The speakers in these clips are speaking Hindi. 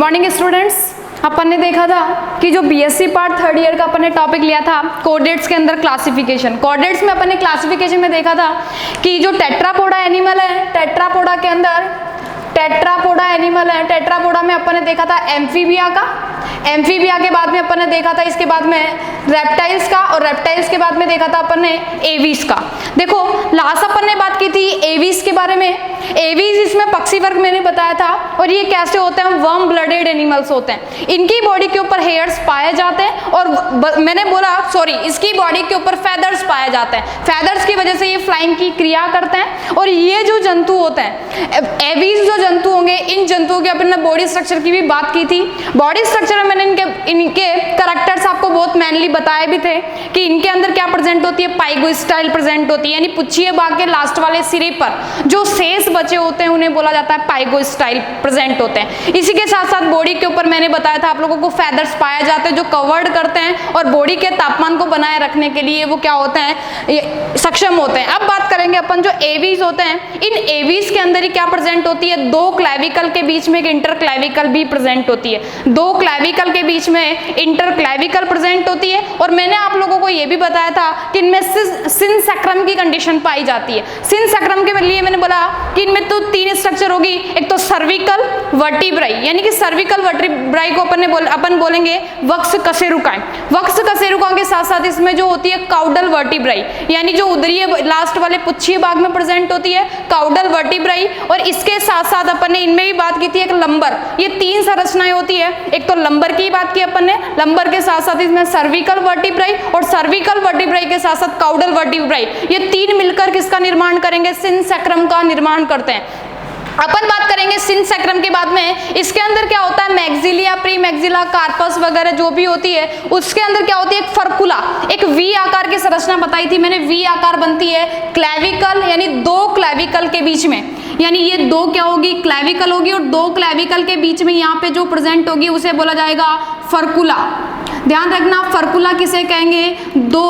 Morning students. अपन ने देखा था कि जो बीएससी पार्ट थर्ड ईयर का अपन ने टॉपिक लिया था कोर्डेट्स के अंदर क्लासिफिकेशन। कोर्डेट्स में अपन ने क्लासिफिकेशन में देखा था कि जो टेट्रापोडा एनिमल है, टेट्रापोडा के अंदर टेट्रापोडा एनिमल है, टेट्रापोडा में अपन ने देखा था एम्फीबिया का, एम्फीबिया के बाद में अपन ने देखा था इसके बाद में रेप्टाइल्स का, और रेप्टाइल्स के बाद में देखा था अपन ने एवीज का। देखो लास्ट अपन ने बात की थी एवीज के बारे में। एवीज इसमें पक्षी वर्ग मैंने बताया था, और ये कैसे होते हैं, वर्म ब्लडेड एनिमल्स होते हैं। इनकी बॉडी के ऊपर हेयर्स पाए जाते हैं, और मैंने बोला सॉरी इसकी बॉडी के ऊपर फेदर्स पाए जाते हैं। फेदर्स की वजह से ये फ्लाइंग की क्रिया करते हैं। और ये जो जंतु होते हैं, एवीज जो जंतु होंगे, इन जंतुओं के अपन ने बॉडी स्ट्रक्चर की भी बात की थी। बॉडी स्ट्रक्चर में मैंने इनके कैरेक्टर्स आपको बहुत मैनली बताए भी थे कि इनके अंदर क्या प्रेजेंट होती है, पाइगो स्टाइल प्रेजेंट होती है, यानी पुच्छिए भाग के लास्ट वाले सिरे पर जो शेष बचे होते हैं उन्हें बोला जाता है पाइगो स्टाइल प्रेजेंट होते हैं। इसी के साथ साथ बॉडी के ऊपर मैंने बताया था आप लोगों को फेदर्स पाए जाते हैं जो कवर्ड करते हैं, और बॉडी के तापमान को बनाए रखने के लिए वो क्या होते हैं, सक्षम होते हैं। अब बात करेंगे अपन जो एवीज होते हैं, इन एवीज के अंदर ही क्या प्रेजेंट होती है, दो क्लैविकल के बीच में एक इंटरक्लैविकल भी प्रेजेंट होती है। दो क्लैविकल के बीच में इंटरक्लैविकल प्रेजेंट होती है। और मैंने आप लोगों को यह भी बताया था कि इनमें सिनसेक्रम की कंडीशन पाई जाती है। सिनसेक्रम के लिए मैंने बोला कि इनमें तो तीन स्ट्रक्चर होगी, एक तो सर्विकल वर्टिब्राई, यानी कि सर्विकल वर्टिब्राई को अपन बोलेंगे वक्ष कशेरुकाएं। वक्ष कशेरुका के साथ साथ इसमें जो होती है काउडल वर्टिब्राई, यानी जो उदरीय लास्ट वाले पुच्छिए भाग में प्रेजेंट होती है काउडल वर्टिब्राई। और इसके साथ साथ अपन ने इनमें भी बात की थी एक लंबर। ये तीन संरचनाएं होती है, एक तो लंबर की बात की अपन ने, लंबर के साथ साथ इसमें सर्विकल वर्टिब्राई, और सर्विकल वर्टिब्राई के साथ साथ काउडल वर्टिब्राई, ये तीन मिलकर किसका निर्माण करेंगे, सिनसेक्रम का निर्माण करते हैं। अपन बात करेंगे सिनसेक्रम के बाद में, इसके अंदर क्या होता है, मैक्सिलिया, प्री मैक्सिला, कार्पस वगैरह जो भी होती है, उसके अंदर क्या होती है, एक फर्कुला, एक वी आकार की संरचना बताई थी मैंने। वी आकार बनती है क्लैविकल, यानी दो क्लैविकल के बीच में, यानी ये दो क्या होगी, क्लैविकल होगी, और दो क्लैविकल के बीच में यहाँ पे जो प्रेजेंट होगी उसे बोला जाएगा फर्कुला। ध्यान रखना फर्कुला किसे कहेंगे, दो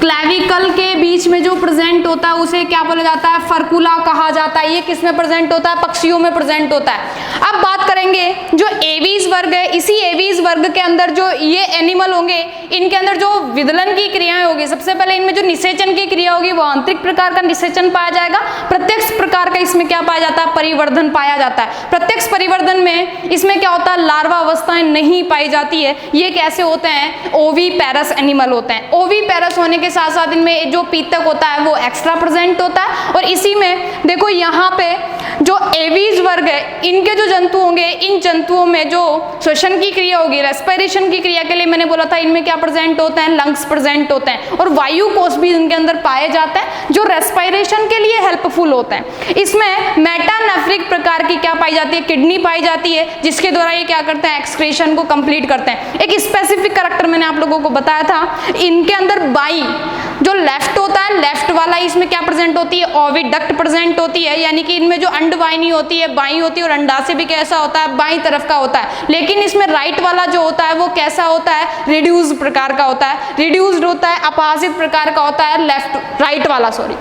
क्लैविकल के बीच में जो प्रेजेंट होता है उसे क्या बोला जाता है, फर्कुला कहा जाता है। ये किस में प्रेजेंट होता है, पक्षियों में प्रेजेंट होता है। अब बात करेंगे जो एवीज वर्ग है, इसी एवीज वर्ग के अंदर जो ये एनिमल होंगे, इनके अंदर जो विदलन की क्रियाएं होगी, सबसे पहले इनमें जो निषेचन की क्रिया होगी वो आंतरिक प्रकार का निषेचन पाया जाएगा। प्रत्यक्ष प्रकार का इसमें क्या पाया जाता है, परिवर्धन पाया जाता है। प्रत्यक्ष परिवर्धन में इसमें क्या होता है, लार्वा अवस्थाएं नहीं पाई जाती है। ये कैसे होते हैं, ओवी पैरस एनिमल होते हैं। ओवी पैरस होने के साथ साथ इनमें जो पीतक होता है वो एक्स्ट्रा प्रेजेंट होता है। और इसी में देखो यहाँ पे जो एवीज वर्ग है, इनके जो जंतु होंगे, इन जंतुओं में जो श्वसन की क्रिया होगी, रेस्पिरेशन की क्रिया के लिए मैंने बोला था इनमें क्या प्रेजेंट होते हैं, लंग्स प्रेजेंट होते हैं, और वायु कोश भी इनके अंदर पाए जाते हैं जो रेस्पिरेशन के लिए हेल्पफुल होते हैं। इसमें मेटानेफ्रिक प्रकार की क्या पाई जाती है, किडनी पाई जाती है, जिसके द्वारा ये क्या करते हैं, एक्सक्रीशन को कंप्लीट करते हैं। एक स्पेसिफिक कैरेक्टर मैंने आप लोगों को बताया था, इनके अंदर बाई जो लेफ्ट होता है, लेफ्ट वाला इसमें क्या प्रेजेंट होती है, ओविडक्ट प्रेजेंट होती है, यानी कि इनमें जो अंडवाहिनी होती है बाई होती है, और अंडाशय भी कैसा होता है, बाई तरफ का होता है। लेकिन इसमें राइट वाला जो होता है वो कैसा होता है, रिड्यूस्ड प्रकार का होता है, रिड्यूस्ड होता है, अपहासित प्रकार का होता है, लेफ्ट राइट वाला सॉरी।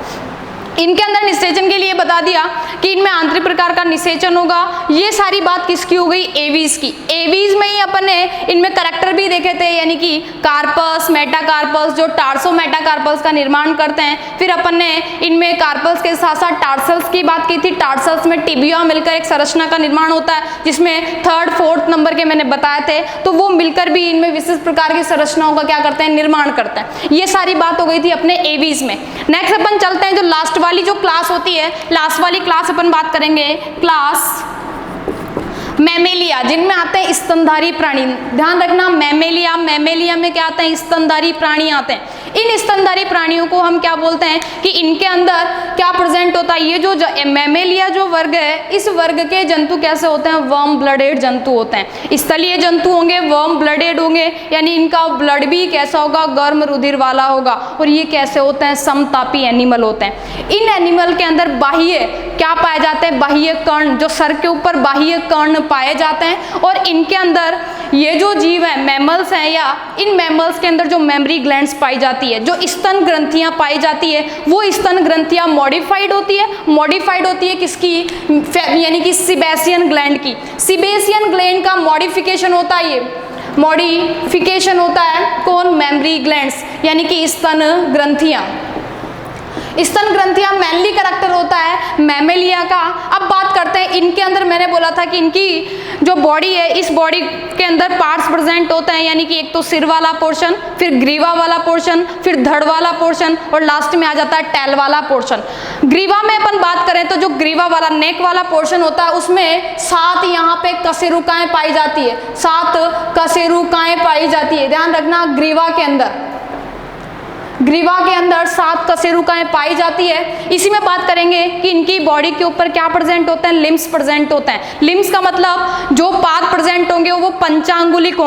इनके अंदर निषेचन के लिए बता दिया कि इनमें आंतरिक प्रकार का निषेचन होगा। ये सारी बात किसकी हो गई, एवीज की। एवीज में ही अपन ने इनमें कैरेक्टर भी देखे थे, यानी कि कार्पस, मेटाकार्पस, जो टार्सो मेटाकार्पस का निर्माण करते हैं। फिर अपन ने इनमें कार्पस के साथ साथ टार्सल्स की बात की थी। टार्सल्स में टिबिया मिलकर एक संरचना का निर्माण होता है, जिसमें थर्ड फोर्थ नंबर के मैंने बताए थे, तो वो मिलकर भी इनमें विशिष्ट प्रकार की संरचनाओं का क्या करते हैं, निर्माण करते हैं। ये सारी बात हो गई थी अपने एवीज में। नेक्स्ट अपन चलते हैं जो लास्ट वाली जो क्लास होती है, लास्ट वाली क्लास अपन बात करेंगे, क्लास मैमेलिया, जिनमें आते हैं स्तनधारी प्राणी। ध्यान रखना मैमेलिया, मैमेलिया में क्या आते हैं, स्तनधारी प्राणी आते हैं। इन स्तनधारी प्राणियों को हम क्या बोलते हैं कि इनके अंदर क्या प्रेजेंट होता है, ये जो मैमेलिया जो वर्ग है, इस वर्ग के जंतु कैसे होते हैं, वर्म ब्लडेड जंतु होते हैं। स्थलीय जंतु होंगे, वर्म ब्लडेड होंगे, यानी इनका ब्लड भी कैसा होगा, गर्म रुधिर वाला होगा। और ये कैसे होते हैं, समतापी एनिमल होते हैं। इन एनिमल के अंदर बाह्य क्या पाए जाते हैं, बाह्य कर्ण, जो सर के ऊपर बाह्य कर्ण पाए जाते हैं। और इनके अंदर ये जो जीव है मैमल्स हैं, या इन मैमल्स के अंदर जो मेमोरी ग्लैंड्स पाई जाती है, जो स्तन ग्रंथियां पाई जाती है, वो स्तन ग्रंथियां मॉडिफाइड होती है किसकी, यानी कि सिबेशियन ग्लैंड की। सिबेशियन ग्लैंड का मॉडिफिकेशन होता है, ये मॉडिफिकेशन होता है कौन, मेमोरी ग्लैंड्स, यानी कि स्तन ग्रंथियां। स्तन ग्रंथियां मेनली करेक्टर होता है मैमेलिया का। अब बात करते हैं इनके अंदर, मैंने बोला था कि इनकी जो बॉडी है, इस बॉडी के अंदर पार्ट्स प्रेजेंट होते हैं, यानी कि एक तो सिर वाला पोर्शन, फिर ग्रीवा वाला पोर्शन, फिर धड़ वाला पोर्शन, और लास्ट में आ जाता है टैल वाला पोर्शन। ग्रीवा में अपन बात करें तो जो ग्रीवा वाला नेक वाला पोर्शन होता है, उसमें 7 यहाँ पे कशेरुकाएं पाई जाती है, 7 कशेरुकाएं पाई जाती है। ध्यान रखना, ग्रीवा के अंदर 7 कशेरुकाएं पाई जाती है। इसी में बात करेंगे कि इनकी बॉडी के ऊपर क्या प्रेजेंट होते हैं, लिम्स प्रेजेंट होते हैं। लिम्स का मतलब जो पाद प्रेजेंट होंगे वो पंचांगुलिक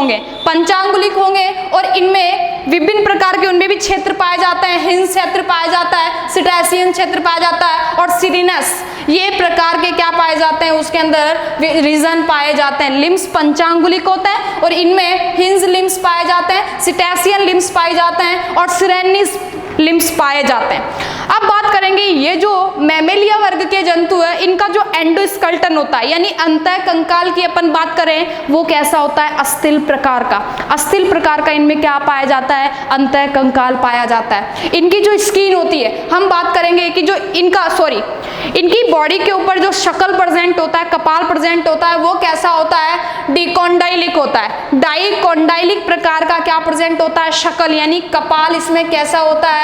होंगे, और इनमें विभिन्न प्रकार के उनमें भी क्षेत्र पाए जाते हैं। हिंस क्षेत्र पाया जाता है, सिटासियन क्षेत्र पाया जाता है, और सिरिनस, ये प्रकार के क्या पाए जाते हैं, उसके अंदर रीजन पाए जाते हैं। लिम्स पंचांगुलिक होते हैं और इनमें हिंज लिम्स पाए जाते हैं, सिटासियन लिम्स पाए जाते हैं, और सिरेनिस लिम्स पाए जाते हैं। अब बात करेंगे ये जो मैमेलिया वर्ग के जंतु है, इनका जो एंडोस्केलेटन होता है, यानी अंतः कंकाल की अपन बात करें, वो कैसा होता है, अस्थिल प्रकार का इनमें क्या पाया जाता है, अंतः कंकाल पाया जाता है। इनकी जो स्किन होती है, हम बात करेंगे कि जो इनकी बॉडी के ऊपर जो शकल प्रेजेंट होता है, कपाल प्रेजेंट होता है, वो कैसा होता है, डिकोंडाइलिक होता है। डाइकोंडाइलिक प्रकार का क्या प्रेजेंट होता है, शकल, यानी कपाल इसमें कैसा होता है,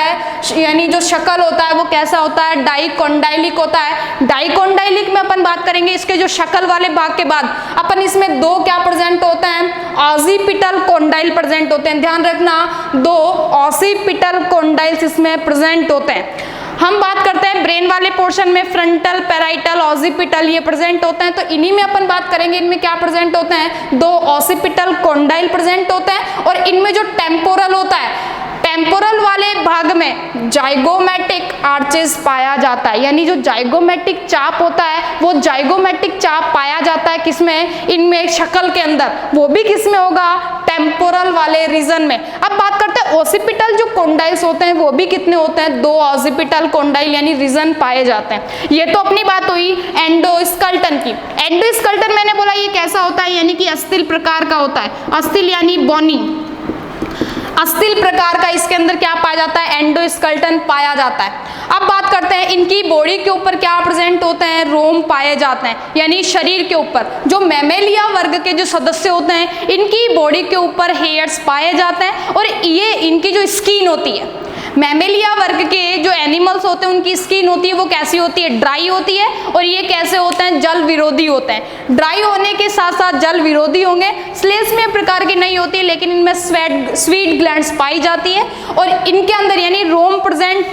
यानी जो शकल होता है वो कैसा होता है, डाइकोंडाइलिक होता है। डाइकोंडाइलिक में अपन बात करेंगे इसके जो शकल वाले भाग के बाद, अपन इसमें 2 क्या प्रेजेंट होते हैं, ऑसिपिटल कोंडाइल प्रेजेंट होते हैं। ध्यान रखना, 2 ऑसिपिटल कोंडाइल्स इसमें प्रेजेंट होते हैं। हम बात करते हैं ब्रेन वाले पोर्शन में, फ्रंटल, पैराइटल, ऑसिपिटल, ये प्रेजेंट होते हैं। तो इन्हीं में अपन बात करेंगे, इनमें क्या प्रेजेंट होते हैं, 2 ऑसिपिटल कोंडाइल प्रेजेंट होते हैं, और इनमें जो टेम्पोरल होता है, टेम्पोरल वाले भाग में जाइगोमेटिक आर्चेस पाया जाता है, यानी जो जाइगोमेटिक चाप होता है, वो जाइगोमेटिक चाप पाया जाता है किसमें, इनमें शकल के अंदर, वो भी किसमें होगा, टेम्पोरल वाले रीजन में। अब बात करते हैं ऑसिपिटल जो कोंडाइल्स होते हैं, वो भी कितने होते हैं, 2 ऑसिपिटल कोंडाइल यानी रीजन पाए जाते हैं। ये तो अपनी बात हुई एंडोस्केलेटन की। एंडोस्केलेटन मैंने बोला ये कैसा होता है, यानी कि अस्थिल प्रकार का होता है, अस्थिल यानी बोनी, अस्थिल प्रकार का इसके अंदर क्या पाया जाता है, एंडोस्केलेटन पाया जाता है। अब बात करते हैं इनकी बॉडी के ऊपर क्या प्रेजेंट होते हैं, रोम पाए जाते हैं, यानी शरीर के ऊपर जो मैमेलिया वर्ग के जो सदस्य होते हैं, इनकी बॉडी के ऊपर हेयर्स पाए जाते हैं, और ये इनकी जो स्किन होती है, मैमेलिया वर्ग के जो एनिमल्स होते हैं उनकी स्किन होती है वो कैसी होती है, ड्राई होती है, और ये कैसे होते हैं, जल विरोधी होते हैं। ड्राई होने के साथ साथ जल विरोधी होंगे। श्लेष्म प्रकार की नहीं होती, लेकिन इनमें स्वीट ग्लैंड्स पाई जाती है, और इनके अंदर यानी रोम प्रेजेंट,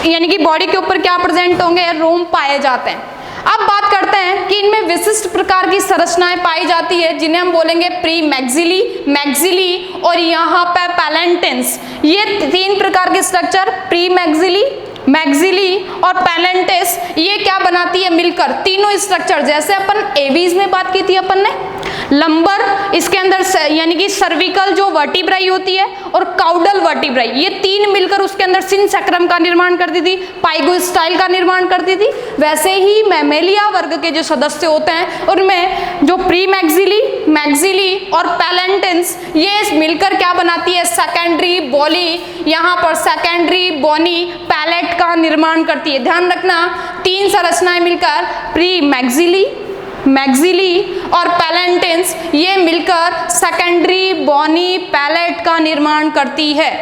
यानी कि बॉडी के ऊपर क्या प्रेजेंट होंगे, रोम पाए जाते हैं। अब बात करते हैं कि इनमें विशिष्ट प्रकार की संरचनाएं पाई जाती है, जिन्हें हम बोलेंगे प्री मैक्सिली, मैक्सिली, और यहाँ पे पैलेंटेंस। ये 3 प्रकार के स्ट्रक्चर, प्री मैक्सिली, मैक्सिली और पैलेंटेस, ये क्या बनाती है मिलकर, तीनों स्ट्रक्चर। जैसे अपन एवीज में बात की थी अपन ने, लंबर, इसके अंदर यानी कि सर्विकल जो वर्टिब्राई होती है, और काउडल वर्टिब्राई, ये 3 मिलकर उसके अंदर सिनसेक्रम का निर्माण करती थी, पाइगोस्टाइल का निर्माण करती थी। वैसे ही मैमेलिया वर्ग के जो सदस्य होते हैं, उनमें जो प्री मैक्सिली, मैक्सिली और पैलेंटेंस, ये मिलकर क्या बनाती है, सेकेंडरी बॉली, यहाँ पर सेकेंडरी बोनी पैलेट का निर्माण करती है। ध्यान रखना, 3 संरचनाएं मिलकर प्री मैक्सिली, मैक्सिली और पैलेंटेंस, ये मिलकर सेकेंडरी बोनी पैलेट का निर्माण करती है।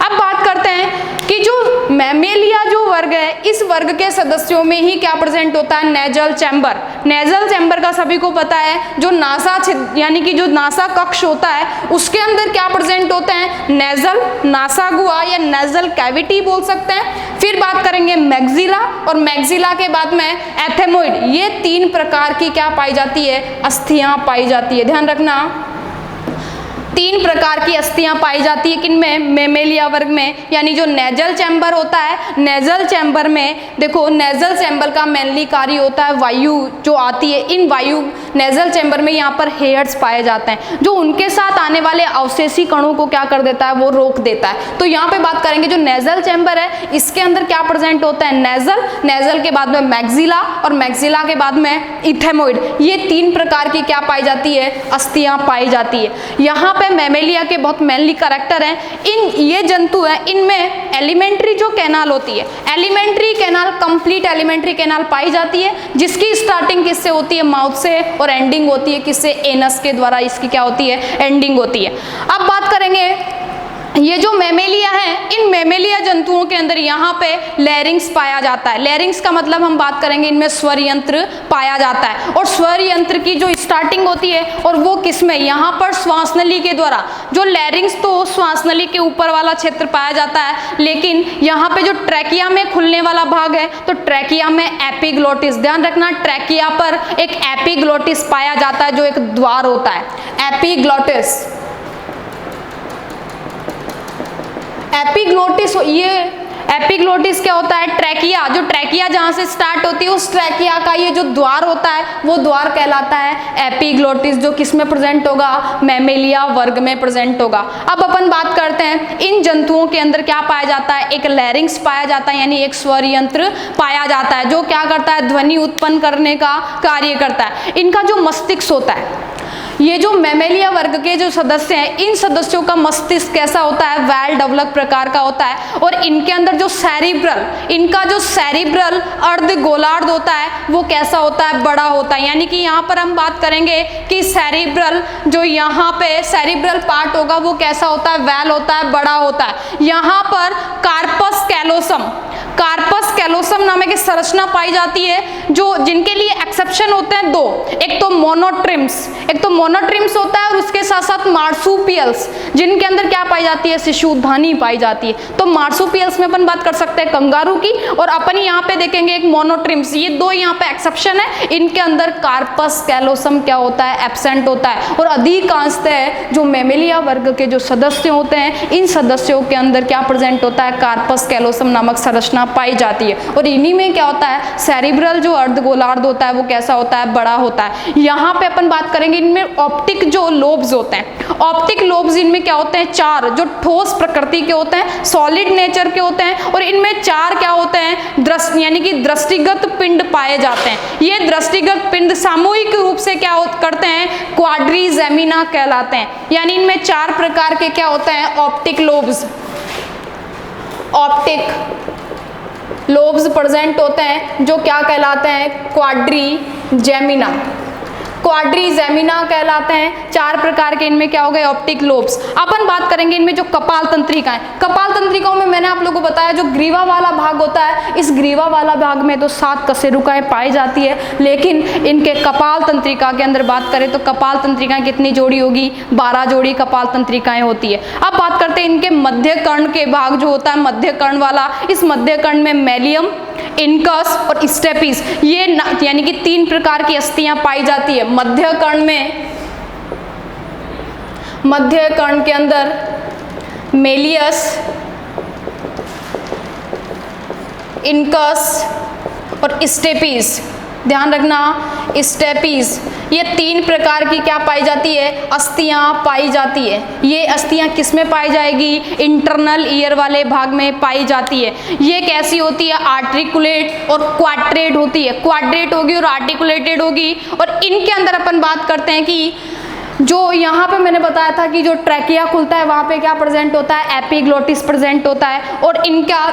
अब बात करते हैं कि जो मैमेलिया जो वर्ग है, इस वर्ग के सदस्यों में ही क्या प्रेजेंट होता है, नेजल चैम्बर। नेजल चैम्बर का सभी को पता है, जो नासा यानी कि जो नासा कक्ष होता है, उसके अंदर क्या प्रेजेंट होते हैं, नेजल, नासागुआ या नेजल कैविटी बोल सकते हैं। फिर बात करेंगे मैक्सिला, और मैक्सिला के बाद में एथेमोइड। ये 3 प्रकार की क्या पाई जाती है, अस्थियां पाई जाती है। ध्यान रखना, तीन प्रकार की अस्थियां पाई जाती है किनमें, मेमेलिया वर्ग में, यानी जो नेजल चैम्बर होता है, नेजल चैम्बर में देखो, नेजल चैम्बर का मेनली कार्य होता है वायु जो आती है, इन वायु नेजल चैम्बर में यहाँ पर हेयर्स पाए जाते हैं जो उनके साथ आने वाले अवशेषी कणों को क्या कर देता है, वो रोक देता है। तो यहाँ पे बात करेंगे जो नेजल चैम्बर है इसके अंदर क्या प्रेजेंट होता है, नेजल, नेजल के बाद में मैक्सिला और मैक्सिला के बाद में इथेमोइड, ये तीन प्रकार की क्या पाई जाती है, अस्थियां पाई जाती है। यहाँ पे मैमेलिया के बहुत मेनली कैरेक्टर हैं, ये जंतु हैं, इनमें एलिमेंट्री जो कैनाल होती है, alimentary canal, complete alimentary canal पाई जाती है जिसकी स्टार्टिंग किससे होती है, माउथ से, और एंडिंग होती है किससे, एनस के द्वारा इसकी क्या होती है, एंडिंग होती है। अब बात करेंगे ये जो मैमेलिया है, इन मैमेलिया जंतुओं के अंदर यहाँ पे लैरिंग्स पाया जाता है। लैरिंग्स का मतलब हम बात करेंगे इनमें स्वर यंत्र पाया जाता है, और स्वर यंत्र की जो स्टार्टिंग होती है और वो किसमें, यहाँ पर श्वास नली के द्वारा। जो लैरिंग्स तो श्वास नली के ऊपर वाला क्षेत्र पाया जाता है, लेकिन यहाँ पे जो ट्रैकिया में खुलने वाला भाग है तो ट्रैकिया में एपिग्लोटिस, ध्यान रखना ट्रैकिया पर एक एपिग्लोटिस पाया जाता है जो एक द्वार होता है, एपिग्लोटिस। एपिग्लोटिस, ये एपिग्लोटिस क्या होता है, ट्रैकिया, जो ट्रैकिया जहाँ से स्टार्ट होती है उस ट्रैकिया का ये जो द्वार होता है वो द्वार कहलाता है एपिग्लोटिस, जो किस में प्रेजेंट होगा, मैमेलिया वर्ग में प्रेजेंट होगा। अब अपन बात करते हैं इन जंतुओं के अंदर क्या पाया जाता है, एक लैरिंग्स पाया जाता है, यानी एक स्वर यंत्र पाया जाता है जो क्या करता है, ध्वनि उत्पन्न करने का कार्य करता है। इनका जो मस्तिष्क होता है, ये जो मैमेलिया वर्ग के जो सदस्य हैं, इन सदस्यों का मस्तिष्क कैसा होता है, वेल डेवलप प्रकार का होता है, और इनके अंदर जो सेरिब्रल, इनका जो सेरिब्रल अर्ध गोलार्ध होता है वो कैसा होता है, बड़ा होता है। यानी कि यहाँ पर हम बात करेंगे कि सेरिब्रल, जो यहाँ पे सेरिब्रल पार्ट होगा वो कैसा होता है, वेल होता है, बड़ा होता है। यहाँ पर कार्पस कैलोसम, कार्पस कैलोसम नामक एक संरचना पाई जाती है जो जिनके लिए एक्सेप्शन होते हैं दो, एक तो मोनोट्रिम्स, एक तो मोनोट्रिम्स होता है और उसके साथ साथ मार्सुपियल्स, जिनके अंदर क्या पाई जाती है, शिशुधानी पाई जाती है। तो मार्सुपियल्स में अपन बात कर सकते हैं कंगारू की, और अपन यहाँ पे देखेंगे एक मोनोट्रिम्स, ये दो यहाँ पे एक्सेप्शन है, इनके अंदर कार्पस कैलोसम क्या होता है, एब्सेंट होता है। और अधिकांशतः जो मैमेलिया वर्ग के जो सदस्य होते हैं इन सदस्यों के अंदर क्या प्रेजेंट होता है, कार्पस कैलोसम नामक संरचना पाई जाती है, और इन्हीं में क्या होता है, सेरिब्रल जो अर्धगोलार्ध होता है वो कैसा होता है, बड़ा होता है। यहाँ पे अपन बात करेंगे इनमें ऑप्टिक जो लोब्स होते हैं, ऑप्टिक लोब्स इनमें क्या होते हैं, चार, जो ठोस प्रकृति के होते हैं, सॉलिड नेचर के होते हैं, और इनमें चार क्या होते हैं, दृष्टि यानी कि दृष्टिगत पिंड पाए जाते हैं। ये दृष्टिगत पिंड सामूहिक रूप से क्या करते हैं, क्वाड्रीजेमिना कहलाते हैं। यानी इनमें चार प्रकार के क्या होते हैं, optic lobes, optic lobes present होते हैं जो क्या कहलाते हैं, क्वाड्रीजेमिना, क्वाड्रीजेमिना कहलाते हैं। चार प्रकार के इनमें क्या हो गए, ऑप्टिक लोब्स। अपन बात करेंगे इनमें जो कपाल तंत्रिकाएं, कपाल तंत्रिकाओं में मैंने आप लोगों को बताया जो ग्रीवा वाला भाग होता है, इस ग्रीवा वाला भाग में तो 7 कशेरुकाएं पाई जाती है, लेकिन इनके कपाल तंत्रिका के अंदर बात करें तो कपाल तंत्रिकाएं कितनी जोड़ी होगी, 12 जोड़ी कपाल तंत्रिकाएं होती है। अब बात करते हैं इनके मध्य कर्ण के भाग जो होता है, मध्य कर्ण वाला, इस मध्य कर्ण में मैलियम, इनकस और स्टेपिस, ये यानी कि 3 प्रकार की अस्थियां पाई जाती है मध्य कर्ण में। मध्य कर्ण के अंदर मेलियस, इनकस और स्टेपिस, ध्यान रखना स्टेपिस, ये 3 प्रकार की क्या पाई जाती है, अस्थियां पाई जाती है। ये अस्थियां किस में पाई जाएगी, इंटरनल ईयर वाले भाग में पाई जाती है। ये कैसी होती है, आर्टिकुलेट और क्वाड्रेट होती है, क्वाड्रेट होगी और आर्टिकुलेटेड होगी। और इनके अंदर अपन बात करते हैं कि जो यहाँ पे मैंने बताया था कि जो ट्रैकिया खुलता है वहाँ पे क्या प्रेजेंट होता है, एपिग्लोटिस प्रेजेंट होता है। और इनका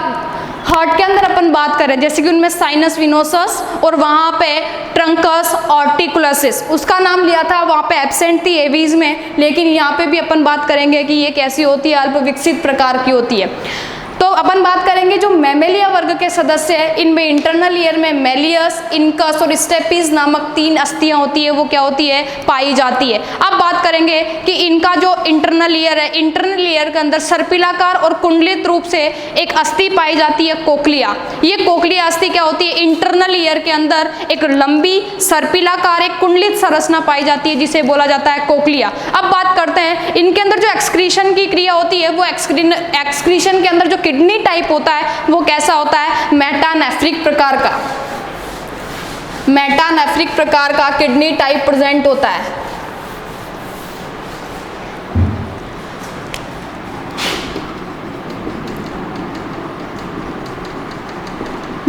हार्ट के अंदर अपन बात करें जैसे कि उनमें साइनस विनोसस और वहाँ पे ट्रंकस आर्टिकुलसिस, उसका नाम लिया था, वहाँ पे एब्सेंट थी एवीज में, लेकिन यहाँ पे भी अपन बात करेंगे कि ये कैसी होती है, अल्प विकसित प्रकार की होती है। तो अपन बात करेंगे जो मैमेलिया वर्ग के सदस्य है, इनमें इंटरनल ईयर में मेलियस, इनकस और स्टेपीज नामक 3 अस्थियां होती है, वो क्या होती है, पाई जाती है। अब बात करेंगे कि इनका जो इंटरनल ईयर है, इंटरनल ईयर के अंदर सर्पिलाकार और कुंडलित रूप से एक अस्थि पाई जाती है, कोक्लिया। ये कोक्लिया अस्थि क्या होती है, इंटरनल ईयर के अंदर एक लंबी सर्पिलाकार एक कुंडलित संरचना पाई जाती है, जिसे बोला जाता है कोक्लिया। अब बात करते हैं इनके अंदर जो एक्सक्रीशन की क्रिया होती है, वो एक्सक्रीशन के अंदर जो किडनी टाइप होता है वो कैसा होता है, मेटानेफ्रिक प्रकार का, मेटानेफ्रिक प्रकार का किडनी टाइप प्रेजेंट होता है।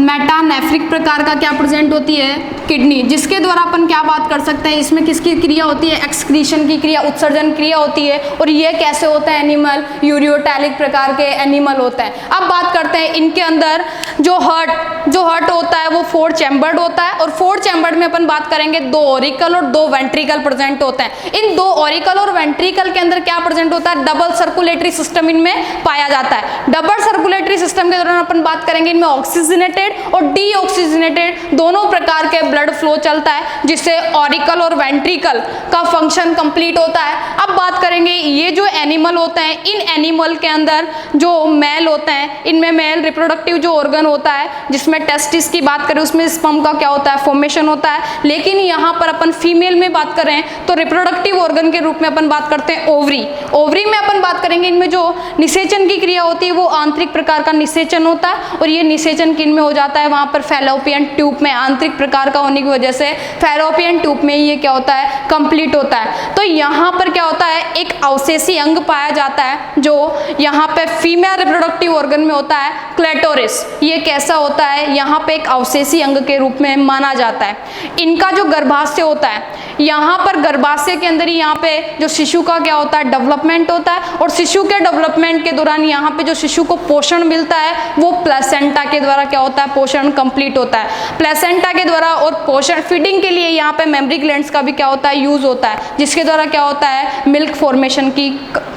मेटानेफ्रिक प्रकार का क्या प्रेजेंट होती है, किडनी, जिसके द्वारा अपन क्या बात कर सकते हैं, इसमें किसकी क्रिया होती है, एक्सक्रीशन की क्रिया, उत्सर्जन क्रिया होती है। और ये कैसे होता है, एनिमल यूरियोटैलिक प्रकार के एनिमल होता है। अब बात करते हैं इनके अंदर जो हार्ट होता है वो 4 चैम्बर्ड होता है, और 4 चैम्बर्ड में अपन बात करेंगे 2 ऑरिकल और 2 वेंट्रिकल प्रेजेंट होते हैं। इन 2 ऑरिकल और वेंट्रिकल के अंदर क्या प्रेजेंट होता है, डबल सर्कुलेटरी सिस्टम इनमें पाया जाता है। डबल सर्कुलेटरी सिस्टम के दौरान अपन बात करेंगे इनमें ऑक्सीजनेटेड और डीऑक्सीजनेटेड दोनों प्रकार के ब्लड फ्लो चलता है, जिससे ऑरिकल और वेंट्रिकल का फंक्शन कंप्लीट होता है। अब बात करेंगे ये जो एनिमल होते हैं, इन एनिमल के अंदर जो मेल होते हैं, इनमें मेल रिप्रोडक्टिव जो ऑर्गन होता है, जिसमें टेस्टिस की बात करें उसमें स्पर्म का क्या होता है, फॉर्मेशन होता है। लेकिन यहाँ पर अपन फीमेल में बात करें तो रिप्रोडक्टिव ऑर्गन के रूप में अपन बात करते हैं ओवरी। ओवरी में अपन बात करेंगे इनमें जो निषेचन की क्रिया होती है वो आंतरिक प्रकार का निषेचन होता है, और ये निषेचन किन में हो जाता है, वहाँ पर फैलोपियन ट्यूब में, आंतरिक प्रकार का होने की वजह से फैलोपियन ट्यूब में ये क्या होता है, कंप्लीट होता है। तो यहाँ पर क्या होता है, एक अवशेषी अंग पाया जाता है जो यहाँ पे फीमेल रिप्रोडक्टिव ऑर्गन में होता है, क्लेटोरिस। ये कैसा होता है, यहाँ पे एक अवशेषी अंग के रूप में माना जाता है। इनका जो गर्भाशय होता है, यहाँ पर गर्भाशय के अंदर ही यहाँ पे जो शिशु का क्या होता है, डेवलपमेंट होता है, और शिशु के डेवलपमेंट के दौरान यहाँ पे जो शिशु को पोषण मिलता है वो प्लेसेंटा के द्वारा क्या होता है, पोषण कंप्लीट होता है प्लेसेंटा के द्वारा। और पोषण फीडिंग के लिए यहाँ पे मेमरी ग्लैंड्स का भी क्या होता है, यूज होता है, जिसके द्वारा क्या होता है, मिल्क फॉर्मेशन की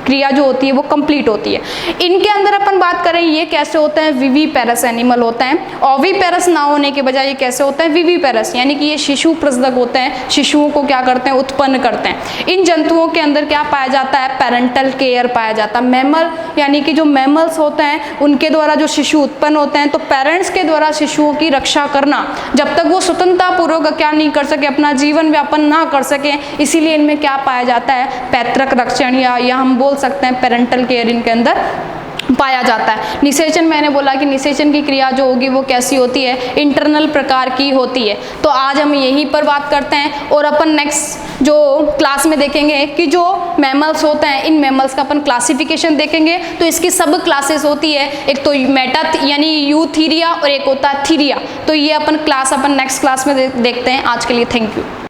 क्रिया जो होती है वो कंप्लीट होती है। इनके अंदर अपन बात करें ये कैसे होते हैं, विविपेरस एनिमल होते हैं। ओविपेरस ना होने के बजाय ये कैसे होते हैं, विविपेरस, यानी कि ये शिशु प्रजनक होते हैं, शिशुओं को क्या करते हैं, उत्पन्न करते हैं। इन जंतुओं के अंदर क्या पाया जाता है, पेरेंटल केयर पाया जाता है। मैमल यानी कि जो मैमल्स होते हैं उनके द्वारा जो शिशु उत्पन्न होते हैं, तो पेरेंट्स के द्वारा शिशुओं की रक्षा करना, जब तक वो स्वतंत्रता पूर्वक क्या नहीं कर सके, अपना जीवन व्यापन ना कर सके, इसीलिए इनमें क्या पाया जाता है, पैतृक रक्षण या हम बोल सकते हैं पेरेंटल केयर इनके अंदर पाया जाता है। निषेचन, मैंने बोला कि निषेचन की क्रिया जो होगी वो कैसी होती है, इंटरनल प्रकार की होती है। तो आज हम यहीं पर बात करते हैं, और अपन नेक्स्ट जो क्लास में देखेंगे कि जो मैमल्स होते हैं, इन मैमल्स का अपन क्लासिफिकेशन देखेंगे। तो इसकी सब क्लासेस होती है, एक तो मेटा यानी यूथीरिया और एक होता है थीरिया। तो ये अपन नेक्स्ट क्लास में देखते हैं। आज के लिए थैंक यू।